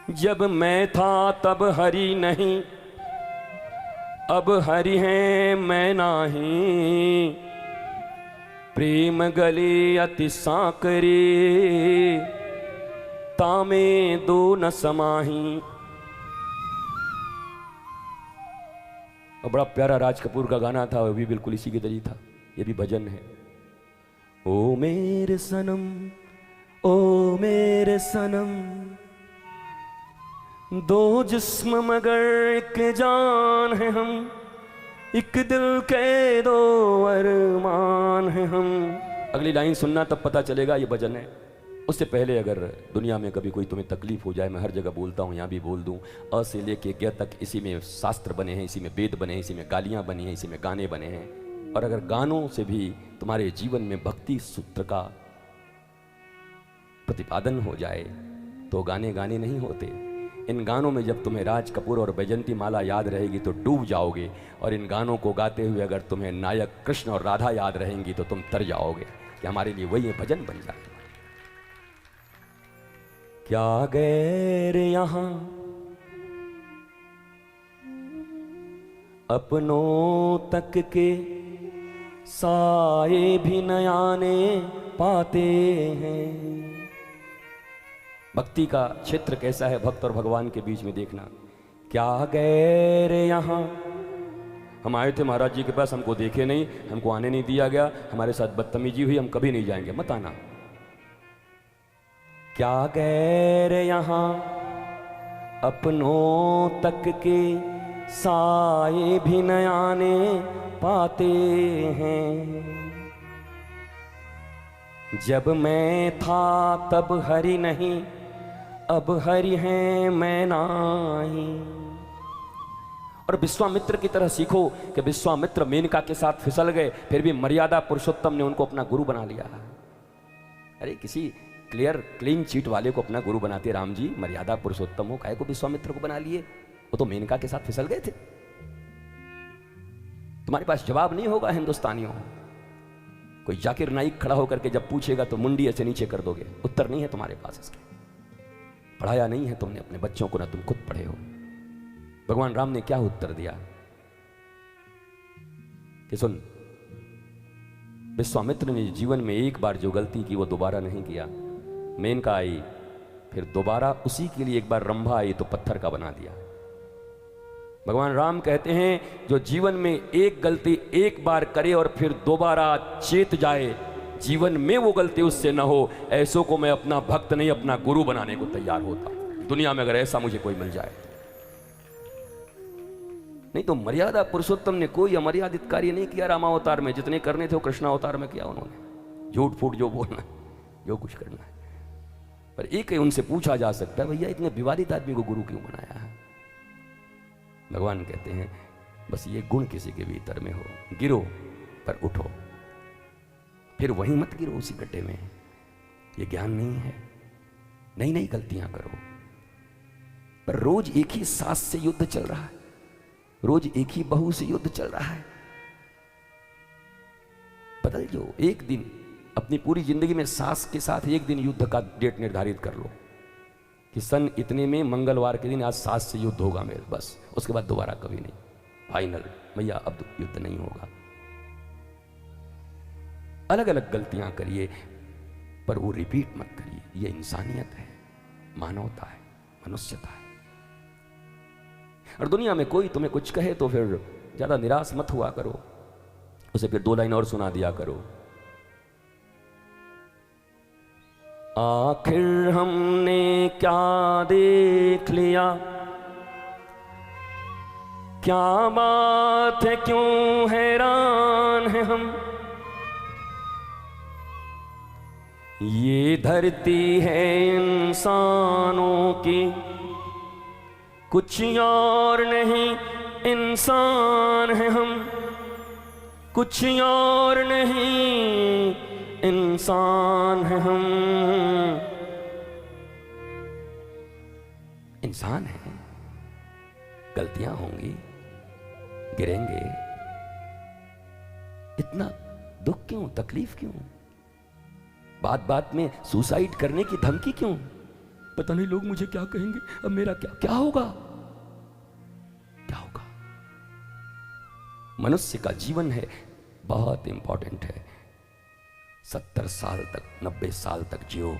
जब मैं था तब हरि नहीं, अब हरि हैं मैं नाही। प्रेम गले अति साकरे, तामे दो न समाही। और बड़ा प्यारा राज कपूर का गाना था, वो भी बिल्कुल इसी की तरह था। ये भी भजन है। ओ मेरे सनम, ओ मेरे सनम, दो जिस्म मगर एक जान है हम, एक दिल के दो अरमान है हम। अगली लाइन सुनना तब पता चलेगा ये भजन है। उससे पहले अगर दुनिया में कभी कोई तुम्हें तकलीफ हो जाए, मैं हर जगह बोलता हूँ, यहाँ भी बोल दूँ, अ से लेके ग तक इसी में शास्त्र बने हैं, इसी में वेद बने हैं, इसी में गालियाँ बनी हैं, इसी में गाने बने हैं। और अगर गानों से भी तुम्हारे जीवन में भक्ति सूत्र का प्रतिपादन हो जाए तो गाने गाने नहीं होते। इन गानों में जब तुम्हें राज कपूर और बैजंती माला याद रहेगी तो डूब जाओगे, और इन गानों को गाते हुए अगर तुम्हें नायक कृष्ण और राधा याद रहेंगी तो तुम तर जाओगे कि हमारे लिए वही भजन बन जाए। क्या गैर यहां अपनों तक के साए भी न आने पाते हैं। भक्ति का क्षेत्र कैसा है भक्त और भगवान के बीच में देखना। क्या गैर यहाँ, हम आए थे महाराज जी के पास, हमको देखे नहीं, हमको आने नहीं दिया गया, हमारे साथ बदतमीजी हुई, हम कभी नहीं जाएंगे, मत आना। क्या गैर यहाँ अपनों तक के साए भी न आने पाते हैं। जब मैं था तब हरि नहीं, अब हरि हैं मैं नाही। और विश्वामित्र की तरह सीखो कि विश्वामित्र मेनका के साथ फिसल गए, फिर भी मर्यादा पुरुषोत्तम ने उनको अपना गुरु बना लिया। अरे किसी क्लियर क्लीन चीट वाले को अपना गुरु बनाते राम जी, मर्यादा पुरुषोत्तम हो, काहे को विश्वामित्र को बना लिए? वो तो मेनका के साथ फिसल गए थे। तुम्हारे पास जवाब नहीं होगा हिंदुस्तानियों। कोई जाकिर नाइक खड़ा होकर के जब पूछेगा तो मुंडी ऐसे नीचे कर दोगे, उत्तर नहीं है तुम्हारे पास इसके। पढ़ाया नहीं है तुमने अपने बच्चों को, ना तुम खुद पढ़े हो। भगवान राम ने क्या उत्तर दिया कि सुन, विश्वामित्र ने जीवन में एक बार जो गलती की वो दोबारा नहीं किया। मेनका आई, फिर दोबारा उसी के लिए एक बार रंभा आई तो पत्थर का बना दिया। भगवान राम कहते हैं जो जीवन में एक गलती एक बार करे और फिर दोबारा चेत जाए, जीवन में वो गलती उससे न हो, ऐसों को मैं अपना भक्त नहीं अपना गुरु बनाने को तैयार होता हूं। दुनिया में अगर ऐसा मुझे कोई मिल जाए। नहीं तो मर्यादा पुरुषोत्तम ने कोई अमर्यादित कार्य नहीं किया रामावतार में, जितने करने थे वो कृष्णावतार में किया उन्होंने। झूठ फूट जो बोलना, जो कुछ करना है। पर एक ही उनसे पूछा जा सकता है, भैया इतने विवादित आदमी को गुरु क्यों बनाया है? भगवान कहते हैं बस ये गुण किसी के भीतर में हो, गिरो पर उठो, फिर वहीं मत गिरो उसी गड्ढे में। ये ज्ञान नहीं है। नई नई गलतियां करो। पर रोज एक ही सास से युद्ध चल रहा है, रोज एक ही बहू से युद्ध चल रहा है। बदल जो। एक दिन अपनी पूरी जिंदगी में सास के साथ एक दिन युद्ध का डेट निर्धारित कर लो कि सन इतने में मंगलवार के दिन आज सास से युद्ध होगा मेरे, बस उसके बाद दोबारा कभी नहीं, फाइनल भैया, अब युद्ध नहीं होगा। अलग अलग गलतियां करिए पर वो रिपीट मत करिए। ये इंसानियत है, मानवता है, मनुष्यता है। और दुनिया में कोई तुम्हें कुछ कहे तो फिर ज्यादा निराश मत हुआ करो, उसे फिर दो लाइन और सुना दिया करो। आखिर हमने क्या देख लिया, क्या बात है, क्यों हैरान है हम। ये धरती है इंसानों की, कुछ और नहीं, इंसान है हम, कुछ और नहीं, इंसान है हम। इंसान है, गलतियां होंगी, गिरेंगे। इतना दुख क्यों, तकलीफ क्यों? बात बात में सुसाइड करने की धमकी क्यों? पता नहीं लोग मुझे क्या कहेंगे, अब मेरा क्या क्या होगा, क्या होगा। मनुष्य का जीवन है बहुत इंपॉर्टेंट है। 70 साल तक 90 साल तक जियो,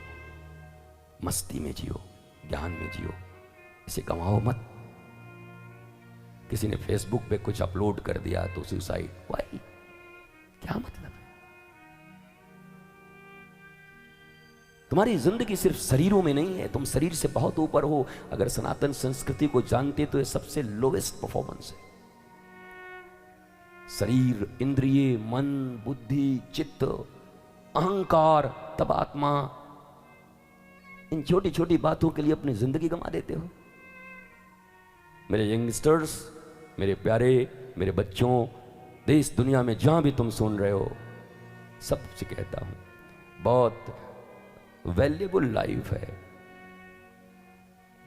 मस्ती में जियो, ज्ञान में जियो, इसे गंवाओ मत। किसी ने फेसबुक पे कुछ अपलोड कर दिया तो सुसाइड, वाई, क्या मतलब है? तुम्हारी जिंदगी सिर्फ शरीरों में नहीं है, तुम शरीर से बहुत ऊपर हो। अगर सनातन संस्कृति को जानते तो ये सबसे लोवेस्ट परफॉर्मेंस है। शरीर, इंद्रिय, मन, बुद्धि, चित्त, अहंकार, तब आत्मा, इन छोटी छोटी बातों के लिए अपनी जिंदगी गंवा देते हो। मेरे यंगस्टर्स, मेरे प्यारे, मेरे बच्चों, देश दुनिया में जहां भी तुम सुन रहे हो, सबसे कहता हूं बहुत वैल्यूबल लाइफ है,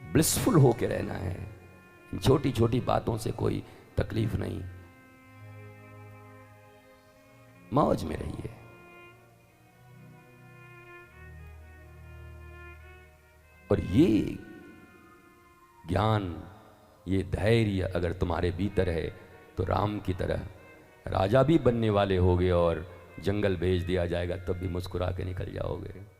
ब्लिसफुल होके रहना है। इन छोटी छोटी बातों से कोई तकलीफ नहीं, मौज में रहिए। और ये ज्ञान, ये धैर्य अगर तुम्हारे भीतर है तो राम की तरह राजा भी बनने वाले होगे और जंगल भेज दिया जाएगा तब भी मुस्कुरा के निकल जाओगे।